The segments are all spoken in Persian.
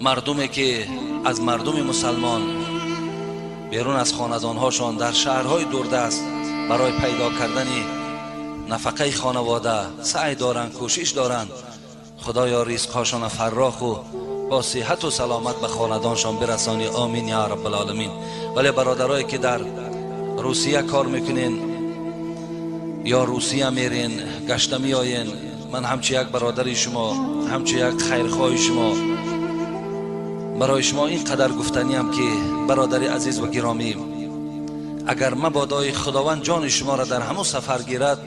مردمی که از مردم مسلمان بیرون از خاندانهاشان در شهرهای دوردست برای پیدا کردن نفقه خانواده سعی دارند، کوشش دارند. خدایا رزقهاشان فراخ و با صحت و سلامت به خاندانشان برسانی. آمین یا رب العالمین. ولی برادرایی که در روسیه کار میکنین یا روسیه میرین، گشته میآیین، من همچی یک برادری شما، همچی یک خیرخواه شما برای شما این قدر گفتنیم که برادری عزیز و گرامی، اگر مبادای خداوند جان شما را در همون سفر گیرد،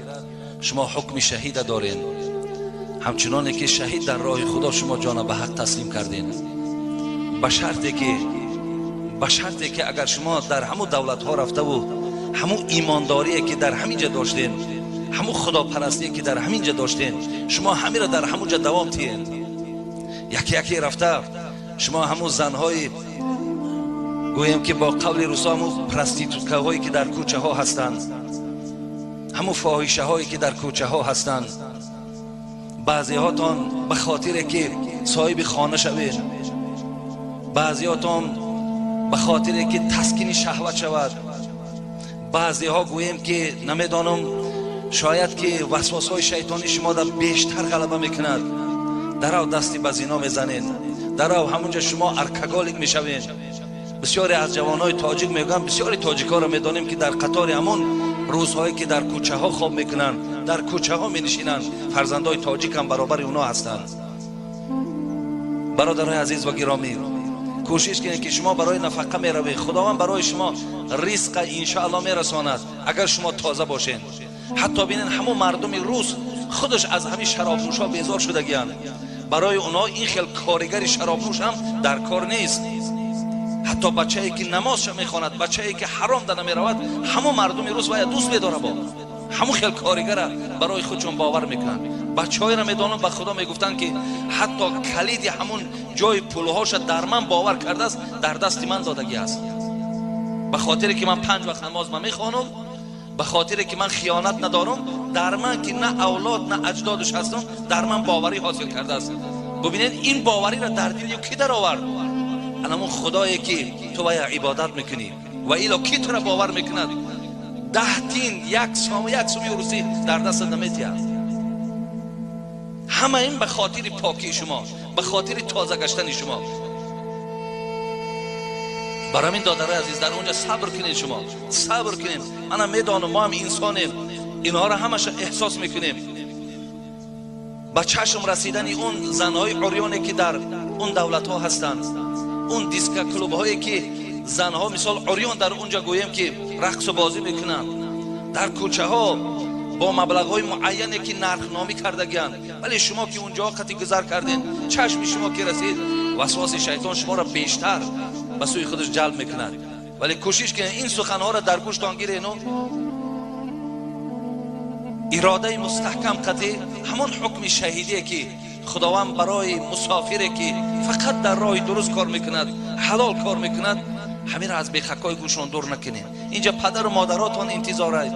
شما حکم شهید دارین، همچنانی که شهید در راه خدا شما جان به حق تسلیم کردین. به شرطی که اگر شما در همون دولت ها رفته و همون ایمانداری که در همینجا داشتین، همون خداپرستی که در همینجا داشتین، شما همین را در همونجا دوام تین. یکی یکی رفته شما همون زنهای گویم که با قول روسا همون پرستیتوتکه هایی که در کوچه ها هستند، همون فاحشه هایی که در کوچه ها هستند، بعضی هاتان به خاطر که صاحب خانه شوید، بعضی هاتان به خاطر که تسکین شهوت شود، بعضی ها گویم که نمیدانم شاید که وسواس های شیطانی شما را بیشتر غلبه میکند، درو دستی به زنا میزنید، درو همونجا شما ارکگالیک میشوید. بسیاری از جوانای تاجیک میگن، بسیاری تاجیکا را میدانیم که در قطار همون روزهایی که در کوچه ها خواب میکنن، در کوچه ها می نشینن، فرزندای تاجیک هم برابر اونا هستند. برادرای عزیز و گرامی، کوشش کنید که شما برای نفقه می روید، خداوند برای شما رزق ان شاء الله می رساند اگر شما تازه باشین. حتی ببینید همون مردم روس خودش از همین شراب نوش ها بیزار شدگیان، برای اونا این خیل کارگر شراب نوش هم در کار نیست. حتی بچه‌ای که نمازش میخواند، بچه‌ای که حرام در نمیرود، همون مردم روز باید دوست بداره، با همون خیل کارگر برای خودشون باور میکنن. بچه‌ای را میدونم به خدا میگفتن که حتی کلید همون جای پولهاش در من باور کرده است، در دست من دادگی است. به خاطر که من 5 وقت نماز میخوانم، به خاطر که من خیانت ندارم، در من که نه اولاد نه اجدادش هستم، در من باوری حاصل کرده است. ببینید این باوری را در دل کی در آورد؟ همون خدایی که تو باید عبادت میکنی و ایلا کی تو را باور میکند 10 تین یک سومی روسی در دست نمیتید. همه این به خاطر پاکی شما، به خاطر تازه گشتن شما. برای این دادرای عزیز در اونجا صبر کنید، شما صبر کنید. منم میدانم ما هم انسانیم، اینها را همش احساس میکنیم. با چشم رسیدن اون زنهای عریانی که در اون دولت ها هستند، اون دیسک کلوب هایی که زنها مثال عریان در اونجا گویم که رقص و بازی میکنن، در کوچه ها با مبلغ های معینی که نرخ نامی کردگیان، ولی شما که اونجا قطعی گذر کردین، چشم شما که رسید، وسواس شیطان شما را بیشتر به سوی خودش جلب میکند. ولی کوشش کنید این سخنها را در گوشتان گیرین و اراده مستحکم قطعی همون حکم شهیدی که خداوند برای مسافری که فقط در راه درست کار میکند، حلال کار میکند، همین را از بیخکای گوشان دور نکنید. اینجا پدر و مادراتان انتظاره،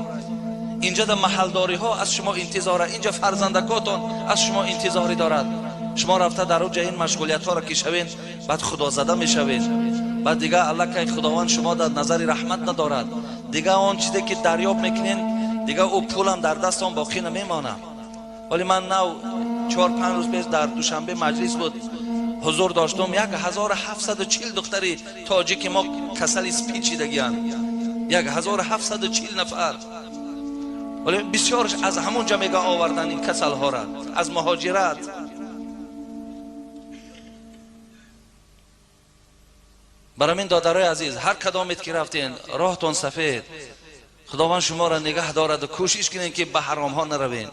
اینجا در محلداری ها از شما انتظاره، اینجا فرزندکاتان از شما انتظاری دارد. شما رفته در اونجا این مشغولیت ها را که شوین، بعد خدا زده میشوین، بعد دیگه الله که خداوند شما در نظر رحمت ندارد، دیگه آن چیزی که دریاب میکنین دیگه او پولم در دستان باقی نمیمانه. ولی من نو 4-5 روز پیش در دوشنبه مجلس بود، حضور داشتم، 1740 دختری تاجیک ما کسل اسپیچیدگیان، 1740 نفر. ولی بسیارش از همون جمعه آوردن این کسل ها را از مهاجرت. برای من دادرای عزیز، هر کدامت که رفتین راهتون سفید، خداوند شما را نگه دارد و کوشش کنین که به حرام ها نروین.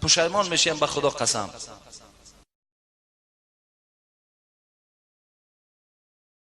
پشیمان میشین به خدا قسم.